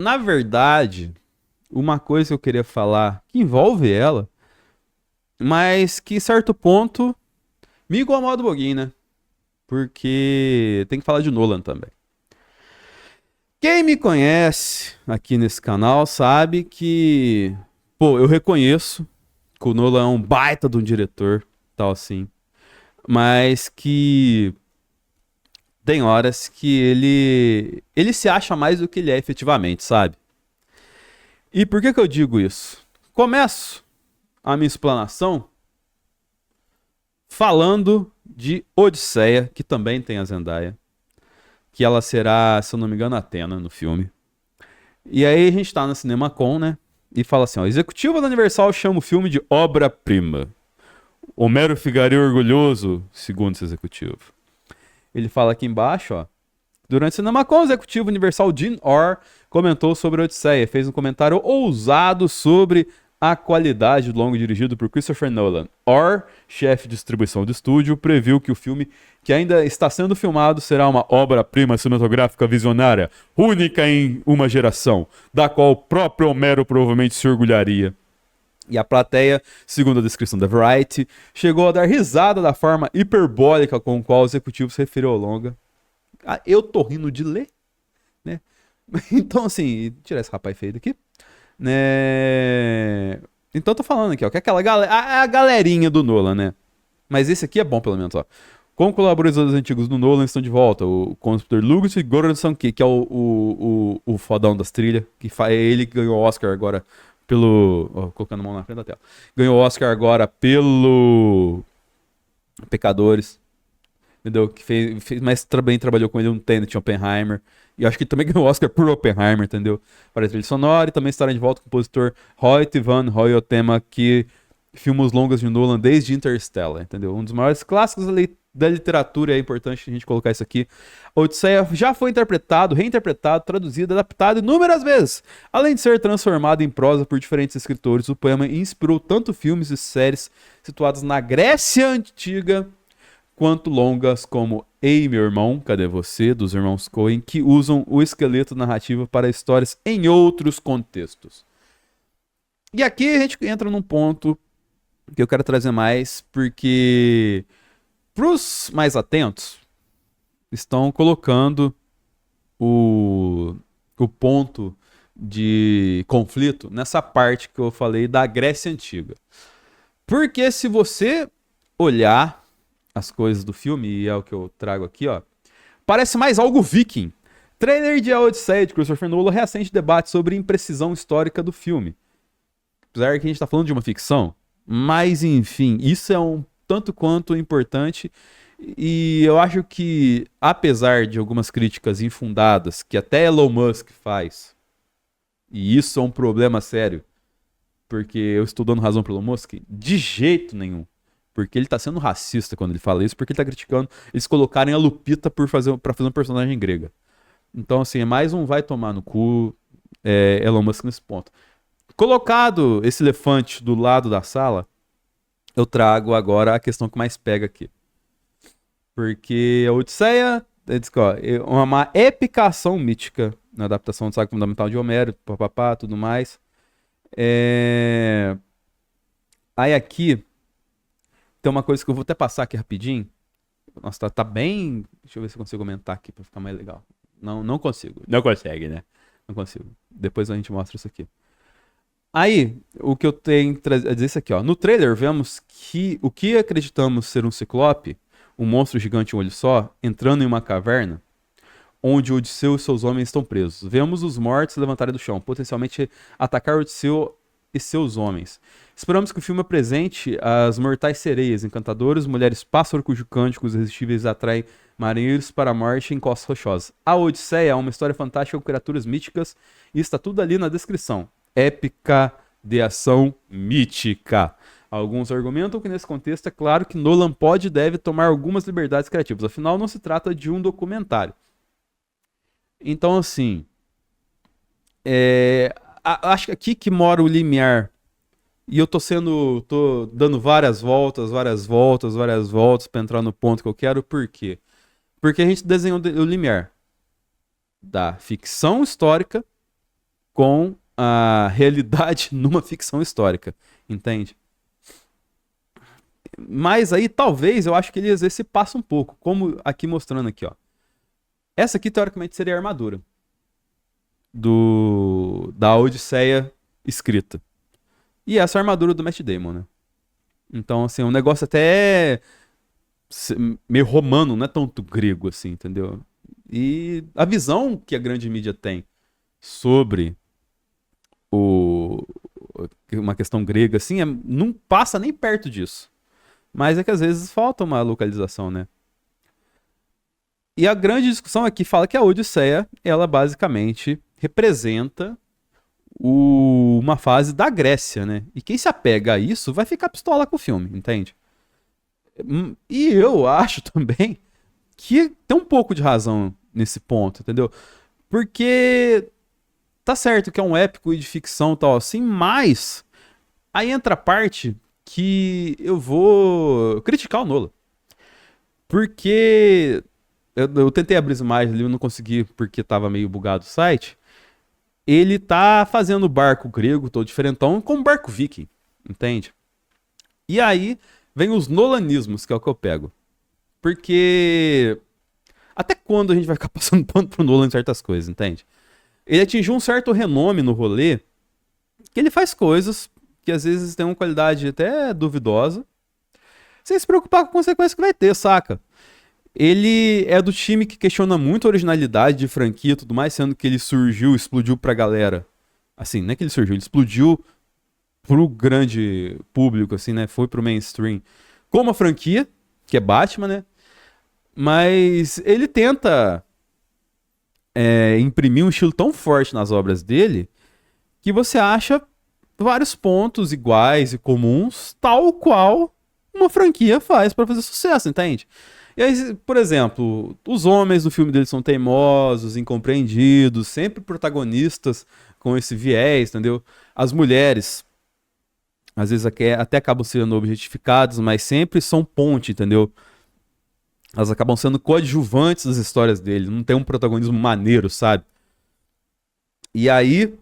Na verdade, uma coisa que eu queria falar que envolve ela, mas que em certo ponto me incomoda um pouquinho, né? Porque tem que falar de Nolan também. Quem me conhece aqui nesse canal sabe que, pô, eu reconheço que o Nolan é um baita de um diretor, tal assim, mas que tem horas que ele se acha mais do que ele é efetivamente, sabe? E por que eu digo isso? Começo a minha explanação falando de Odisseia, que também tem a Zendaya, que ela será, se eu não me engano, Atena no filme. E aí a gente tá na CinemaCon, né? E fala assim, ó, executivo da Universal chama o filme de obra-prima. Homero ficaria orgulhoso, segundo esse executivo. Ele fala aqui embaixo, ó, durante o CinemaCon, o executivo Universal Gene Orr comentou sobre a Odisseia, fez um comentário ousado sobre a qualidade do longo dirigido por Christopher Nolan. Orr, chefe de distribuição do estúdio, previu que o filme, que ainda está sendo filmado, será uma obra-prima cinematográfica visionária, única em uma geração, da qual o próprio Homero provavelmente se orgulharia. E a plateia, segundo a descrição da Variety, chegou a dar risada da forma hiperbólica com a qual o executivo se referiu ao longa. Ah, eu tô rindo de ler, né? Então, assim, tirar esse rapaz feio daqui, né? Então, eu tô falando aqui, ó, que aquela galera, a galerinha do Nolan, né? Mas esse aqui é bom, pelo menos, ó. Como colaboradores antigos do Nolan estão de volta, o compositor Lucas e Goranson, que é o fodão das trilhas, ele ganhou o Oscar agora pelo. Ó, colocando a mão na frente da tela. Ganhou o Oscar agora pelo Pecadores, entendeu? Que mas também trabalhou com ele no Tenet, Oppenheimer. E acho que ele também ganhou o Oscar por Oppenheimer, entendeu? Para a trilha sonora. E também estará de volta com o compositor Hoyt Van Hoytema, que filma os longas de Nolan desde Interstellar, entendeu? Um dos maiores clássicos da literatura, é importante a gente colocar isso aqui. Odisseia já foi interpretado, reinterpretado, traduzido, adaptado inúmeras vezes. Além de ser transformado em prosa por diferentes escritores, o poema inspirou tanto filmes e séries situados na Grécia Antiga, quanto longas como Ei, meu irmão, cadê você? Dos irmãos Coen, que usam o esqueleto narrativo para histórias em outros contextos. E aqui a gente entra num ponto que eu quero trazer mais, porque pros mais atentos, estão colocando o ponto de conflito nessa parte que eu falei da Grécia Antiga. Porque se você olhar as coisas do filme, e é o que eu trago aqui, ó, parece mais algo viking. Trailer de A Odisseia de Christopher Nolan reacende debate sobre imprecisão histórica do filme. Apesar que a gente tá falando de uma ficção, mas enfim, isso é um tanto quanto importante. E eu acho que, apesar de algumas críticas infundadas, que até Elon Musk faz, e isso é um problema sério, porque eu estou dando razão pro Elon Musk, de jeito nenhum. Porque ele tá sendo racista quando ele fala isso, porque ele tá criticando eles colocarem a Lupita pra fazer um personagem grega. Então, assim, é mais um vai tomar no cu Elon Musk nesse ponto. Colocado esse elefante do lado da sala, eu trago agora a questão que mais pega aqui. Porque a Odisseia é uma épica ação mítica na adaptação do saga fundamental de Homero, papapá, tudo mais. Aí aqui tem uma coisa que eu vou até passar aqui rapidinho. Nossa, tá bem. Deixa eu ver se eu consigo aumentar aqui pra ficar mais legal. Não, não consigo. Não consegue, né? Não consigo. Depois a gente mostra isso aqui. Aí, o que eu tenho a dizer é isso aqui, ó. No trailer, vemos que o que acreditamos ser um ciclope, um monstro gigante em um olho só, entrando em uma caverna, onde Odisseu e seus homens estão presos. Vemos os mortos se levantarem do chão, potencialmente atacar Odisseu e seus homens. Esperamos que o filme apresente as mortais sereias, encantadoras, mulheres pássaro cujos cânticos irresistíveis atraem marinheiros para a morte em costas rochosas. A Odisseia é uma história fantástica com criaturas míticas e está tudo ali na descrição. Épica de ação mítica. Alguns argumentam que nesse contexto é claro que Nolan pode e deve tomar algumas liberdades criativas, afinal não se trata de um documentário. Então, assim, acho que aqui que mora o limiar. E eu tô dando várias voltas, várias voltas, várias voltas pra entrar no ponto que eu quero. Por quê? Porque a gente desenhou o limiar da ficção histórica com a realidade numa ficção histórica, entende? Mas aí talvez eu acho que ele às vezes se passa um pouco, como aqui mostrando aqui, ó. Essa aqui teoricamente seria a armadura da Odisseia escrita. E essa é a armadura do Matt Damon, né? Então, assim, é um negócio até meio romano, não é tanto grego assim, entendeu? E a visão que a grande mídia tem sobre o, uma questão grega, assim, não passa nem perto disso. Mas é que às vezes falta uma localização, né? E a grande discussão aqui fala que a Odisseia, ela basicamente representa uma fase da Grécia, né? E quem se apega a isso vai ficar pistola com o filme, entende? E eu acho também que tem um pouco de razão nesse ponto, entendeu? Porque tá certo que é um épico e de ficção e tal assim, mas aí entra a parte que eu vou criticar o Nolan. Porque eu tentei abrir as imagens ali, eu não consegui porque tava meio bugado o site. Ele tá fazendo o barco grego todo diferentão com um barco viking, entende? E aí vem os nolanismos, que é o que eu pego. Porque até quando a gente vai ficar passando pano pro Nolan em certas coisas, entende? Ele atingiu um certo renome no rolê, que ele faz coisas que às vezes tem uma qualidade até duvidosa, sem se preocupar com a consequência que vai ter, saca? Ele é do time que questiona muito a originalidade de franquia e tudo mais, sendo que ele surgiu, explodiu pra galera. Assim, não é que ele surgiu, ele explodiu pro grande público, assim, né? Foi pro mainstream. Como a franquia, que é Batman, né? Mas ele tenta imprimir um estilo tão forte nas obras dele que você acha vários pontos iguais e comuns, tal qual uma franquia faz pra fazer sucesso, entende? E aí, por exemplo, os homens do filme dele são teimosos, incompreendidos, sempre protagonistas com esse viés, entendeu? As mulheres, às vezes até acabam sendo objetificadas, mas sempre são ponte, entendeu? Elas acabam sendo coadjuvantes das histórias dele, não tem um protagonismo maneiro, sabe? E aí,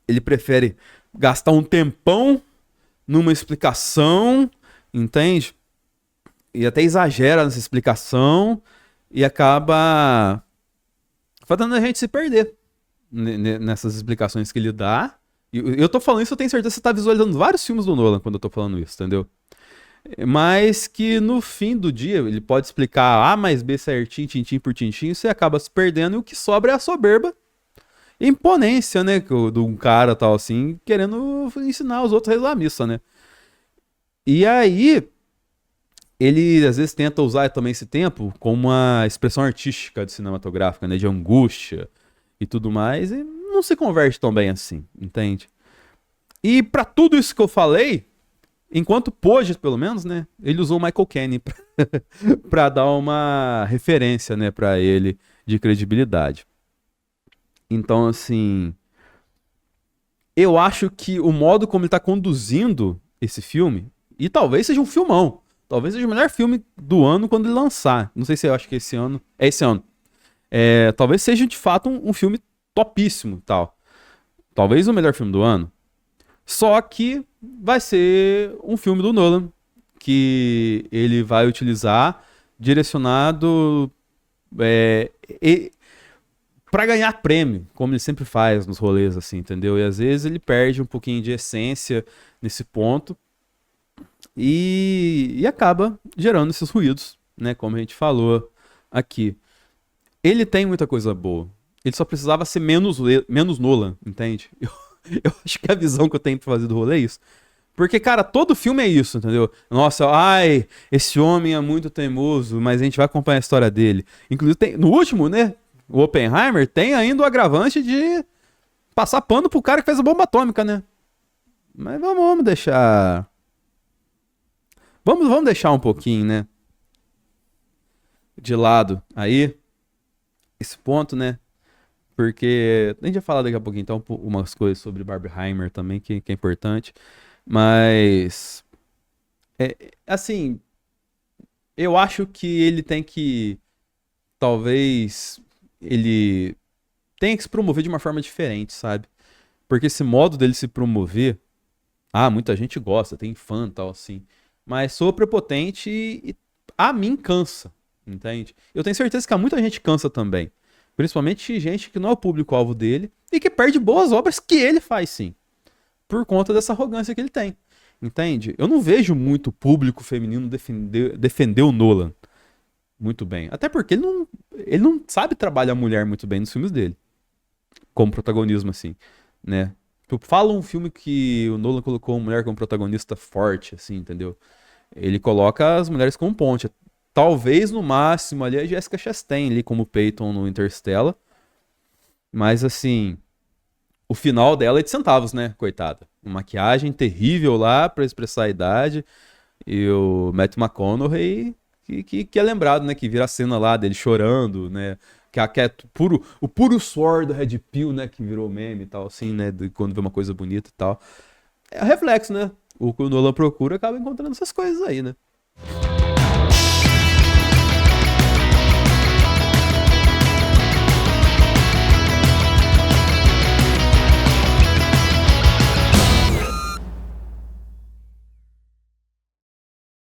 ele prefere gastar um tempão numa explicação, entende? E até exagera nessa explicação e acaba fazendo a gente se perder nessas explicações que ele dá. E eu tô falando isso, eu tenho certeza que você tá visualizando vários filmes do Nolan quando eu tô falando isso, entendeu? Mas que no fim do dia ele pode explicar A mais B certinho, tintim por tintim, e você acaba se perdendo e o que sobra é a soberba e imponência, né? De um cara tal assim, querendo ensinar os outros a rezar a missa, né? E aí, ele às vezes tenta usar também esse tempo como uma expressão artística de cinematográfica, né? De angústia e tudo mais, e não se converte tão bem assim, entende? E pra tudo isso que eu falei, enquanto pôde, pelo menos, né? Ele usou o Michael Caine pra dar uma referência, né? Pra ele de credibilidade. Então, assim, eu acho que o modo como ele tá conduzindo esse filme, e talvez seja um filmão, talvez seja o melhor filme do ano quando ele lançar. Não sei se eu acho que esse ano. É esse ano. Talvez seja de fato um filme topíssimo tal. Talvez o melhor filme do ano. Só que vai ser um filme do Nolan. Que ele vai utilizar direcionado para ganhar prêmio, como ele sempre faz nos rolês, assim, entendeu? E às vezes ele perde um pouquinho de essência nesse ponto. E acaba gerando esses ruídos, né? Como a gente falou aqui. Ele tem muita coisa boa. Ele só precisava ser menos Nolan, entende? Eu acho que a visão que eu tenho pra fazer do rolê é isso. Porque, cara, todo filme é isso, entendeu? Nossa, ai, esse homem é muito teimoso, mas a gente vai acompanhar a história dele. Inclusive, no último, né? O Oppenheimer tem ainda o agravante de passar pano pro cara que fez a bomba atômica, né? Mas vamos deixar. Vamos deixar um pouquinho, né? De lado aí, esse ponto, né? Porque a gente vai falar daqui a pouquinho, então, umas coisas sobre Barbenheimer também, que é importante. Mas, assim, eu acho que ele tem que, talvez, ele tem que se promover de uma forma diferente, sabe? Porque esse modo dele se promover, muita gente gosta, tem fã e tal, assim. Mas sou prepotente e a mim cansa, entende? Eu tenho certeza que a muita gente cansa também. Principalmente gente que não é o público-alvo dele e que perde boas obras que ele faz, sim. Por conta dessa arrogância que ele tem. Entende? Eu não vejo muito público feminino defender o Nolan muito bem. Até porque ele não sabe trabalhar a mulher muito bem nos filmes dele. Como protagonismo, assim, né? Tipo, fala um filme que o Nolan colocou uma mulher como protagonista forte, assim, entendeu? Ele coloca as mulheres como ponte. Talvez, no máximo, ali a Jessica Chastain, ali como Peyton no Interstellar. Mas, assim, o final dela é de centavos, né? Coitada. Uma maquiagem terrível lá pra expressar a idade. E o Matthew McConaughey, que é lembrado, né? Que vira a cena lá dele chorando, né? Que é o puro suor do Red Pill, né? Que virou meme e tal, assim, né? Quando vê uma coisa bonita e tal. É o reflexo, né? O que o Nolan procura acaba encontrando essas coisas aí, né?